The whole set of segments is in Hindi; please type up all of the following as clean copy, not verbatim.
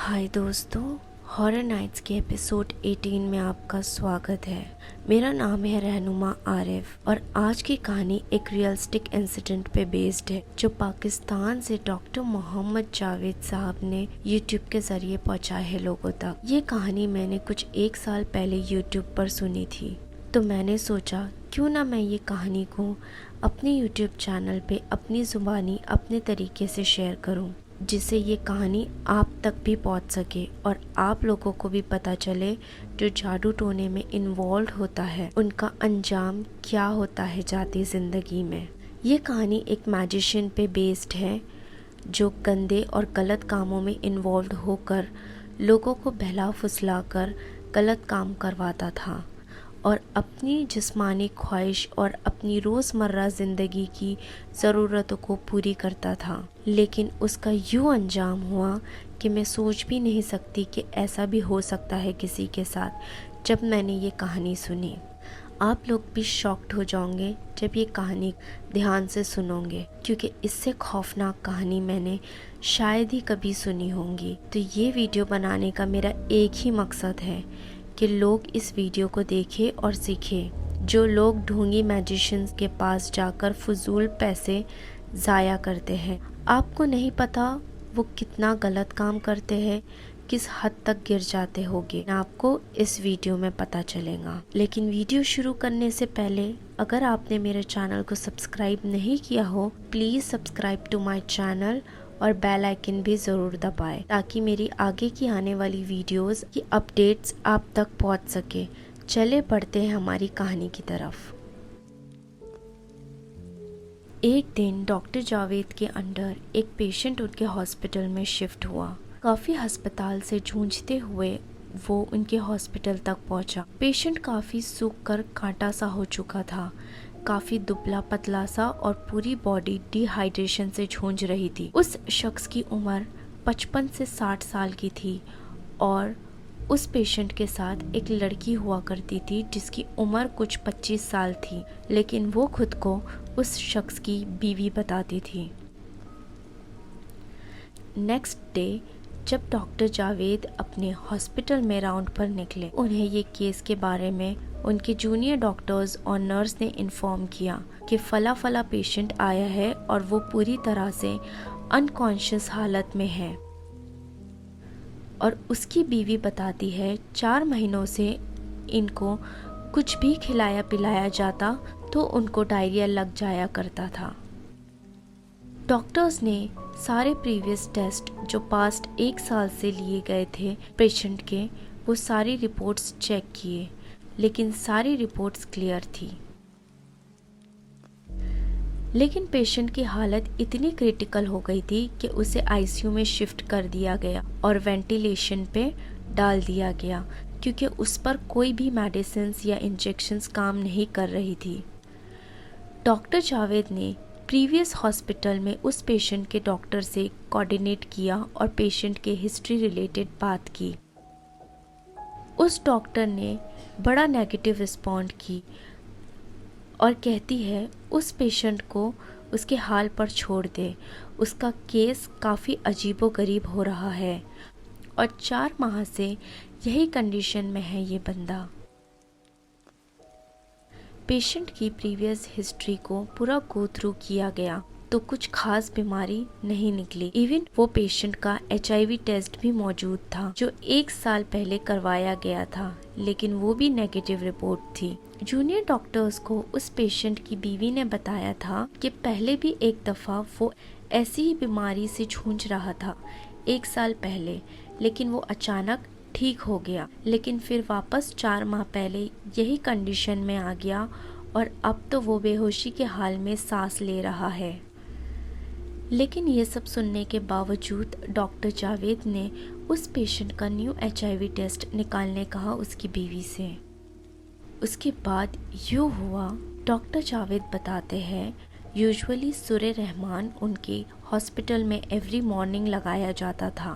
हाय दोस्तों, हॉरर नाइट्स के एपिसोड 18 में आपका स्वागत है। मेरा नाम है रहनुमा आरिफ और आज की कहानी एक रियलिस्टिक इंसिडेंट पे बेस्ड है जो पाकिस्तान से डॉक्टर मोहम्मद जावेद साहब ने यूट्यूब के जरिए पहुंचाए है लोगों तक। ये कहानी मैंने कुछ 1 साल पहले यूट्यूब पर सुनी थी, तो मैंने सोचा क्यों ना मैं ये कहानी को अपने यूट्यूब चैनल पे अपनी ज़ुबानी अपने तरीके से शेयर करूं, जिससे ये कहानी आप तक भी पहुंच सके और आप लोगों को भी पता चले जो जादू टोने में इन्वॉल्व होता है उनका अंजाम क्या होता है जाती ज़िंदगी में। ये कहानी एक मैजिशियन पे बेस्ड है जो गंदे और गलत कामों में इन्वॉल्व होकर लोगों को बहला फुसला कर गलत काम करवाता था और अपनी जिस्मानी ख्वाहिश और अपनी रोज़मर्रा ज़िंदगी की ज़रूरतों को पूरी करता था। लेकिन उसका यूँ अंजाम हुआ कि मैं सोच भी नहीं सकती कि ऐसा भी हो सकता है किसी के साथ। जब मैंने ये कहानी सुनी, आप लोग भी शॉक्ड हो जाओगे जब ये कहानी ध्यान से सुनोगे, क्योंकि इससे खौफनाक कहानी मैंने शायद ही कभी सुनी होंगी। तो ये वीडियो बनाने का मेरा एक ही मकसद है कि लोग इस वीडियो को देखें और सीखें। जो लोग ढोंगी मैजिशियंस के पास जाकर फजूल पैसे ज़ाया करते हैं, आपको नहीं पता वो कितना गलत काम करते हैं, किस हद तक गिर जाते होंगे, आपको इस वीडियो में पता चलेगा। लेकिन वीडियो शुरू करने से पहले अगर आपने मेरे चैनल को सब्सक्राइब नहीं किया हो, please subscribe to my channel और बेल आइकन भी ज़रूर दबाएं ताकि मेरी आगे की आने वाली वीडियोस की अपडेट्स आप तक पहुंच सके। चले बढ़ते हैं हमारी कहानी की तरफ। एक दिन डॉक्टर जावेद के अंडर एक पेशेंट उनके हॉस्पिटल में शिफ्ट हुआ। काफ़ी अस्पताल से जूझते हुए वो उनके हॉस्पिटल तक पहुंचा। पेशेंट काफ़ी सूख कर कांटा सा हो चुका था, काफ़ी दुबला पतला सा और पूरी बॉडी डिहाइड्रेशन से जूझ रही थी। उस शख्स की उम्र 55 से 60 साल की थी और उस पेशेंट के साथ एक लड़की हुआ करती थी जिसकी उम्र कुछ 25 साल थी, लेकिन वो खुद को उस शख्स की बीवी बताती थी। नेक्स्ट डे जब डॉक्टर जावेद अपने हॉस्पिटल में राउंड पर निकले, उन्हें ये केस के बारे में उनके जूनियर डॉक्टर्स और नर्स ने इन्फॉर्म किया कि फला फला पेशेंट आया है और वो पूरी तरह से अनकॉन्शियस हालत में है। और उसकी बीवी बताती है 4 महीनों से इनको कुछ भी खिलाया पिलाया जाता तो उनको डायरिया लग जाया करता था। डॉक्टर्स ने सारे प्रीवियस टेस्ट जो पास्ट 1 साल से लिए गए थे पेशेंट के, वो सारी रिपोर्ट्स चेक किए, लेकिन सारी रिपोर्ट्स क्लियर थी। लेकिन पेशेंट की हालत इतनी क्रिटिकल हो गई थी कि उसे आईसीयू में शिफ्ट कर दिया गया और वेंटिलेशन पे डाल दिया गया, क्योंकि उस पर कोई भी मेडिसिन्स या इंजेक्शंस काम नहीं कर रही थी। डॉक्टर जावेद ने प्रीवियस हॉस्पिटल में उस पेशेंट के डॉक्टर से कोऑर्डिनेट किया और पेशेंट के हिस्ट्री रिलेटेड बात की। उस डॉक्टर ने बड़ा नेगेटिव रिस्पॉन्ड की और कहती है उस पेशेंट को उसके हाल पर छोड़ दे, उसका केस काफ़ी अजीबोगरीब हो रहा है और 4 माह से यही कंडीशन में है ये बंदा। पेशेंट की प्रीवियस हिस्ट्री को पूरा गो थ्रू किया गया तो कुछ खास बीमारी नहीं निकली। इवन वो पेशेंट का HIV टेस्ट भी मौजूद था जो 1 साल पहले करवाया गया था, लेकिन वो भी नेगेटिव रिपोर्ट थी। जूनियर डॉक्टर्स को उस पेशेंट की बीवी ने बताया था कि पहले भी एक दफ़ा वो ऐसी ही बीमारी से जूझ रहा था 1 साल पहले, लेकिन वो अचानक ठीक हो गया, लेकिन फिर वापस 4 माह पहले यही कंडीशन में आ गया और अब तो वो बेहोशी के हाल में सांस ले रहा है। लेकिन ये सब सुनने के बावजूद डॉक्टर जावेद ने उस पेशेंट का न्यू HIV टेस्ट निकालने कहा उसकी बीवी से। उसके बाद यूँ हुआ, डॉक्टर जावेद बताते हैं यूजुअली सूर्य रहमान उनके हॉस्पिटल में एवरी मॉर्निंग लगाया जाता था।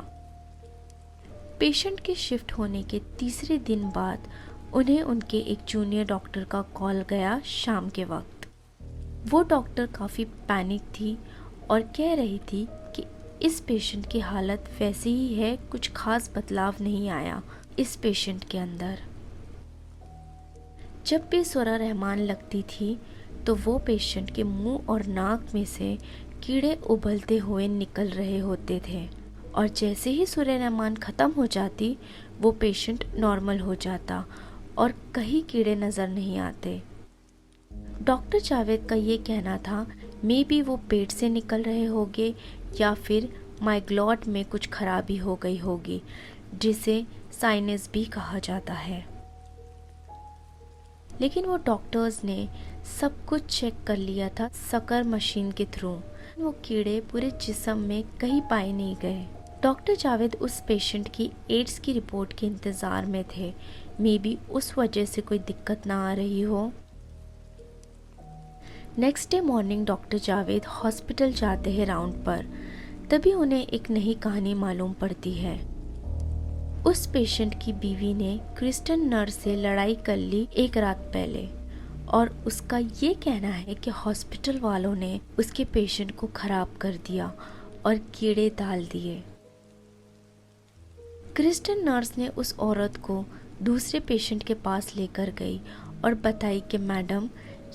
पेशेंट के शिफ्ट होने के तीसरे दिन बाद उन्हें उनके एक जूनियर डॉक्टर का कॉल गया शाम के वक्त। वो डॉक्टर काफ़ी पैनिक थी और कह रही थी कि इस पेशेंट की हालत वैसी ही है, कुछ खास बदलाव नहीं आया इस पेशेंट के अंदर। जब भी सुरा रहमान लगती थी तो वो पेशेंट के मुंह और नाक में से कीड़े उबलते हुए निकल रहे होते थे, और जैसे ही सुरा रहमान ख़त्म हो जाती वो पेशेंट नॉर्मल हो जाता और कहीं कीड़े नज़र नहीं आते। डॉक्टर जावेद का ये कहना था मे बी वो पेट से निकल रहे होंगे या फिर माइग्लॉट में कुछ खराबी हो गई होगी, जिसे साइनस भी कहा जाता है। लेकिन वो डॉक्टर्स ने सब कुछ चेक कर लिया था सकर मशीन के थ्रू। वो कीड़े पूरे जिस्म में कहीं पाए नहीं गए। डॉक्टर जावेद उस पेशेंट की एड्स की रिपोर्ट के इंतज़ार में थे, मे बी उस वजह से कोई दिक्कत ना आ रही हो। Next day morning doctor Javed hospital जाते हैं राउंड पर, तभी उन्हें एक नई कहानी मालूम पड़ती है। उस पेशेंट की बीवी ने क्रिस्टन नर्स से लड़ाई कर ली एक रात पहले, और उसका ये कहना है कि हॉस्पिटल वालों ने उसके पेशेंट को खराब कर दिया और कीड़े डाल दिए। क्रिस्टन नर्स ने उस औरत को दूसरे पेशेंट के पास लेकर गई और बताई कि मैडम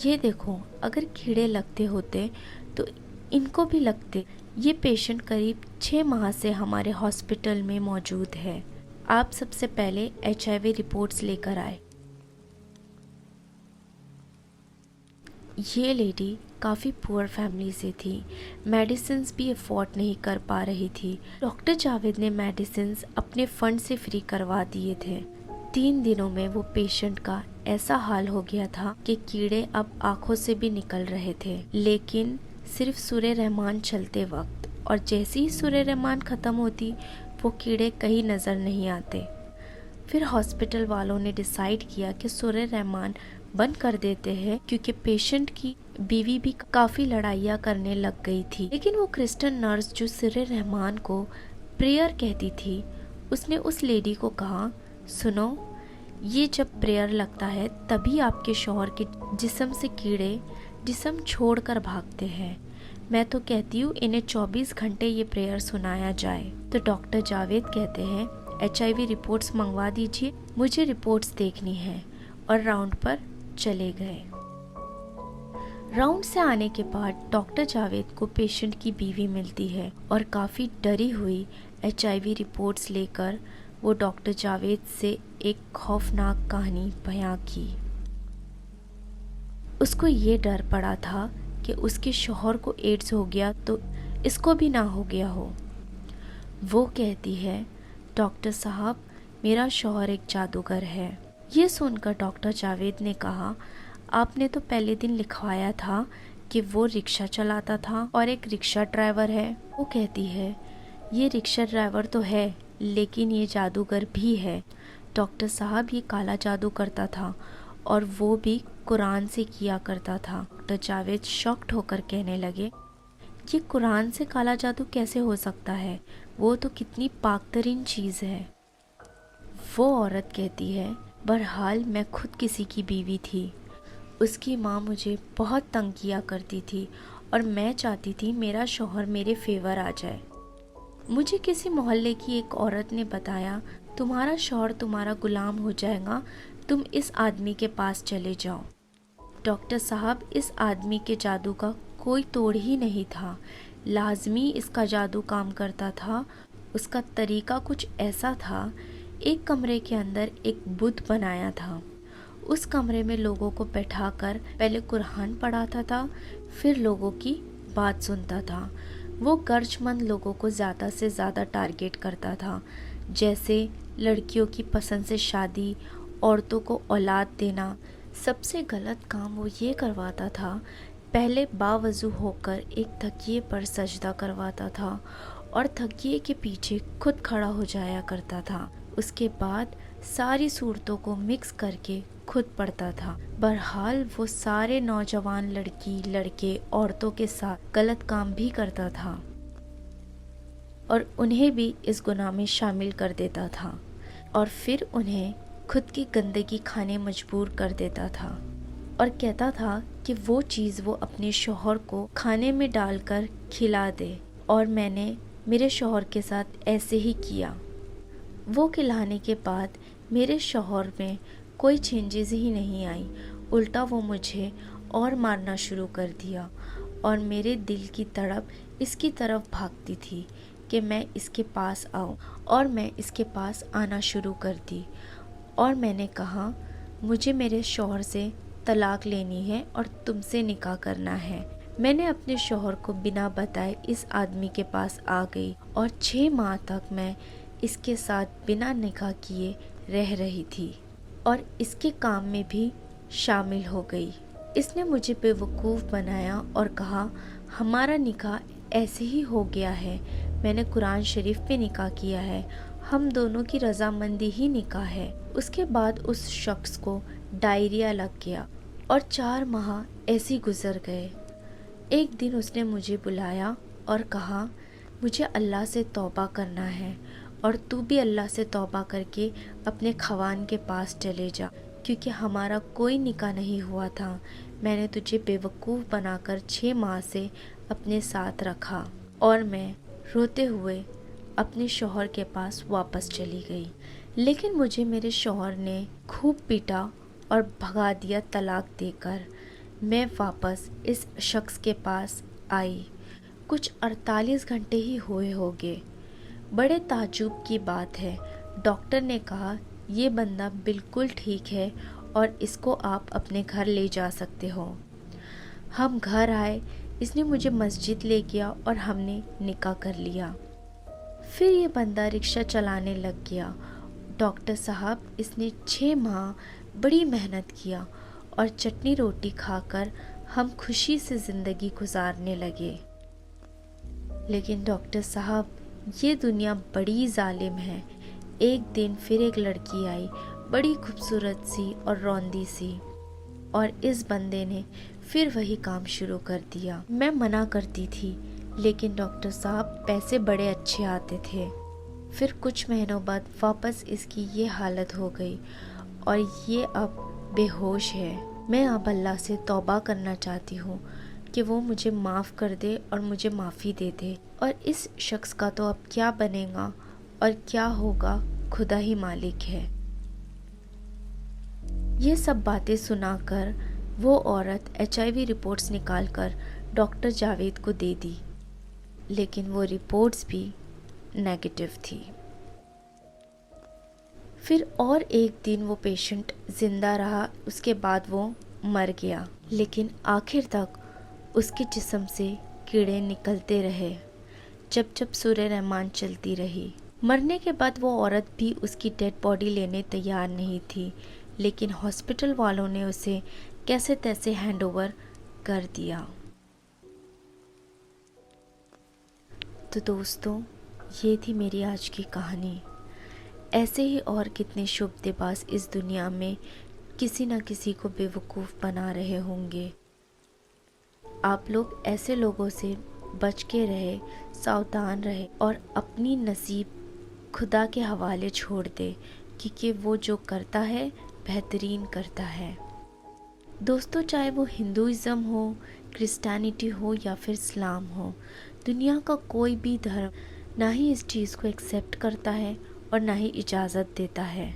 ये देखो, अगर कीड़े लगते होते तो इनको भी लगते। ये पेशेंट करीब 6 माह से हमारे हॉस्पिटल में मौजूद है। आप सबसे पहले HIV रिपोर्ट्स लेकर आए। ये लेडी काफ़ी पुअर फैमिली से थी, मेडिसिन्स भी अफोर्ड नहीं कर पा रही थी। डॉक्टर जावेद ने मेडिसिन्स अपने फंड से फ्री करवा दिए थे। 3 दिनों में वो पेशेंट का ऐसा हाल हो गया था कि कीड़े अब आंखों से भी निकल रहे थे, लेकिन सिर्फ सूरे रहमान चलते वक्त, और जैसे ही सूरे रहमान ख़त्म होती वो कीड़े कहीं नज़र नहीं आते। फिर हॉस्पिटल वालों ने डिसाइड किया कि सूरे रहमान बंद कर देते हैं, क्योंकि पेशेंट की बीवी भी काफ़ी लड़ाइयाँ करने लग गई थी। लेकिन वो क्रिस्टन नर्स जो सूरे रहमान को प्रेयर कहती थी, उसने उस लेडी को कहा, सुनो, ये जब प्रेयर लगता है तभी आपके शौहर के जिस्म से कीड़े जिस्म छोड़कर भागते हैं। मैं तो कहती हूँ इन्हें 24 घंटे ये प्रेयर सुनाया जाए। तो डॉक्टर जावेद कहते हैं HIV रिपोर्ट्स मंगवा दीजिए, मुझे रिपोर्ट्स देखनी है, और राउंड पर चले गए। राउंड से आने के बाद डॉक्टर जावेद को पेशेंट की बीवी मिलती है और काफ़ी डरी हुई HIV रिपोर्ट्स लेकर वो डॉक्टर जावेद से एक खौफनाक कहानी बयां की। उसको ये डर पड़ा था कि उसके शौहर को एड्स हो गया तो इसको भी ना हो गया हो। वो कहती है, डॉक्टर साहब, मेरा शौहर एक जादूगर है। ये सुनकर डॉक्टर जावेद ने कहा, आपने तो पहले दिन लिखवाया था कि वो रिक्शा चलाता था और एक रिक्शा ड्राइवर है। वो कहती है, ये रिक्शा ड्राइवर तो है लेकिन ये जादूगर भी है। डॉक्टर साहब, ये काला जादू करता था और वो भी कुरान से किया करता था। डॉक्टर जावेद शॉक्ड होकर कहने लगे, ये कुरान से काला जादू कैसे हो सकता है? वो तो कितनी पाकतरीन चीज़ है। वो औरत कहती है, बहरहाल मैं खुद किसी की बीवी थी। उसकी माँ मुझे बहुत तंग किया करती थी और मैं चाहती थी मेरा शौहर मेरे फेवर आ जाए। मुझे किसी मोहल्ले की एक औरत ने बताया, तुम्हारा शौहर तुम्हारा गुलाम हो जाएगा, तुम इस आदमी के पास चले जाओ। डॉक्टर साहब, इस आदमी के जादू का कोई तोड़ ही नहीं था। लाजमी इसका जादू काम करता था। उसका तरीका कुछ ऐसा था, एक कमरे के अंदर एक बुत बनाया था। उस कमरे में लोगों को बैठाकर पहले कुरान पढ़ाता था, फिर लोगों की बात सुनता था। वो गर्जमंद लोगों को ज़्यादा से ज़्यादा टारगेट करता था, जैसे लड़कियों की पसंद से शादी, औरतों को औलाद देना। सबसे गलत काम वो ये करवाता था, पहले बावजू होकर एक तकिए पर सजदा करवाता था और तकिए के पीछे खुद खड़ा हो जाया करता था। उसके बाद सारी सूरतों को मिक्स करके खुद पढ़ता था। बहरहाल वो सारे नौजवान लड़की लड़के औरतों के साथ गलत काम भी करता था और उन्हें भी इस गुनाह में शामिल कर देता था और फिर उन्हें खुद की गंदगी खाने मजबूर कर देता था और कहता था कि वो चीज़ वो अपने शौहर को खाने में डालकर खिला दे। और मैंने मेरे शौहर के साथ ऐसे ही किया। वो खिलाने के बाद मेरे शौहर में कोई चेंजेस ही नहीं आई, उल्टा वो मुझे और मारना शुरू कर दिया और मेरे दिल की तड़प इसकी तरफ भागती थी कि मैं इसके पास आऊं, और मैं इसके पास आना शुरू कर दी। और मैंने कहा मुझे मेरे शौहर से तलाक लेनी है और तुमसे निकाह करना है। मैंने अपने शौहर को बिना बताए इस आदमी के पास आ गई और 6 माह तक मैं इसके साथ बिना निकाह किए रह रही थी और इसके काम में भी शामिल हो गई। इसने मुझे बेवकूफ़ बनाया और कहा हमारा निकाह ऐसे ही हो गया है, मैंने कुरान शरीफ पे निकाह किया है, हम दोनों की रजामंदी ही निकाह है। उसके बाद उस शख्स को डायरिया लग गया और 4 माह ऐसे ही गुजर गए। एक दिन उसने मुझे बुलाया और कहा मुझे अल्लाह से तौबा करना है और तू भी अल्लाह से तौबा करके अपने खवान के पास चले जा, क्योंकि हमारा कोई निकाह नहीं हुआ था। मैंने तुझे बेवकूफ़ बनाकर 6 माह से अपने साथ रखा। और मैं रोते हुए अपने शौहर के पास वापस चली गई। लेकिन मुझे मेरे शौहर ने खूब पीटा और भगा दिया तलाक देकर। मैं वापस इस शख्स के पास आई। कुछ 48 घंटे ही हुए होंगे। बड़े ताज्जुब की बात है, डॉक्टर ने कहा ये बंदा बिल्कुल ठीक है और इसको आप अपने घर ले जा सकते हो। हम घर आए, इसने मुझे मस्जिद ले गया और हमने निकाह कर लिया। फिर ये बंदा रिक्शा चलाने लग गया। डॉक्टर साहब, इसने 6 माह बड़ी मेहनत किया और चटनी रोटी खाकर हम खुशी से ज़िंदगी गुजारने लगे। लेकिन डॉक्टर साहब, ये दुनिया बड़ी जालिम है। एक दिन फिर एक लड़की आई, बड़ी खूबसूरत सी और रौंदी सी, और इस बंदे ने फिर वही काम शुरू कर दिया। मैं मना करती थी, लेकिन डॉक्टर साहब पैसे बड़े अच्छे आते थे। फिर कुछ महीनों बाद वापस इसकी ये हालत हो गई और ये अब बेहोश है। मैं अब अल्लाह से तौबा करना चाहती हूँ कि वो मुझे माफ़ कर दे और मुझे माफ़ी दे दे। और इस शख्स का तो अब क्या बनेगा और क्या होगा, खुदा ही मालिक है। ये सब बातें सुनाकर वो औरत HIV रिपोर्ट्स निकालकर डॉक्टर जावेद को दे दी, लेकिन वो रिपोर्ट्स भी नेगेटिव थी। फिर और एक दिन वो पेशेंट ज़िंदा रहा, उसके बाद वो मर गया। लेकिन आखिर तक उसके जिस्म से कीड़े निकलते रहे जब जब सूरह रहमान चलती रही। मरने के बाद वो औरत भी उसकी डेड बॉडी लेने तैयार नहीं थी, लेकिन हॉस्पिटल वालों ने उसे कैसे तैसे हैंडओवर कर दिया। तो दोस्तों, ये थी मेरी आज की कहानी। ऐसे ही और कितने शुभदेबाज इस दुनिया में किसी न किसी को बेवकूफ़ बना रहे होंगे। आप लोग ऐसे लोगों से बच के रहे, सावधान रहे और अपनी नसीब खुदा के हवाले छोड़ दे, क्योंकि वो जो करता है बेहतरीन करता है। दोस्तों, चाहे वो हिंदुइज़्म हो, क्रिश्चियनिटी हो या फिर इस्लाम हो, दुनिया का कोई भी धर्म ना ही इस चीज़ को एक्सेप्ट करता है और ना ही इजाज़त देता है।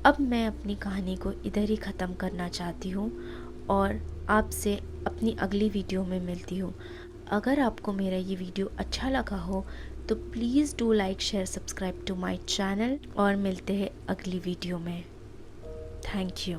अब मैं अपनी कहानी को इधर ही ख़त्म करना चाहती हूँ और आपसे अपनी अगली वीडियो में मिलती हूँ। अगर आपको मेरा ये वीडियो अच्छा लगा हो तो please do like, share, subscribe to my channel और मिलते हैं अगली वीडियो में। Thank you.